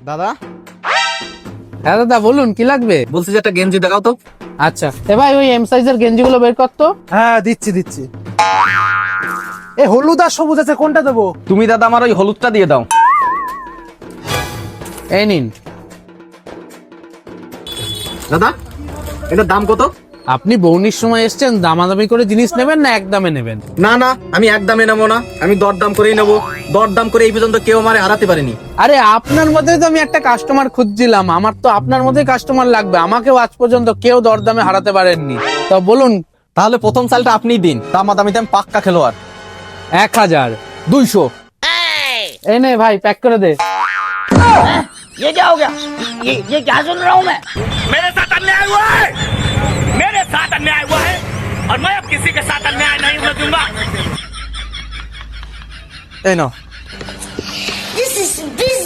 দাদা হ্যাঁ দাদা বলুন কি লাগবে? বলছি যে একটা গেঞ্জি দেখাও তো। আচ্ছা ভাই ওই এম সাইজের গেঞ্জিগুলো বের কর তো। হ্যাঁ দিচ্ছি এ হলুদ আর সবুজ আছে, কোনটা দেবো? তুমি দাদা আমার ওই হলুদটা দিয়ে দাও। এই নিন। দাদা এটার দাম কত? আপনি বৌনির সময় এসছেন, দামাদামি করে জিনিস নেবেন না একদমে নেবেন? না না, আমি একদমে নেবো না, আমি দরদাম করেই নেবো। দরদাম করে এই পর্যন্ত কেউ আমারে হারাতে পারেনি। আরে আপনার মধ্যে তো আমি একটা কাস্টমার খুঁজছিলাম, আমার তো আপনার মধ্যে কাস্টমার লাগবে, আমাকেও আজ পর্যন্ত কেউ দরদামে হারাতে পারেননি। তো বলুন। তাহলে প্রথম সালটা আপনিই দিন, দামাদামিতে আমি পাক্কা খেলোয়াড়। 1000। 200। এই নে ভাই প্যাক করে দে। ये क्या हो गया? ये क्या सुन रहा हूँ मैं? मेरे साथ अन्याय हुआ है, मेरे साथ अन्याय हुआ है और मैं अब किसी के साथ अन्याय नहीं होने दूंगा। এই নাও। This is business.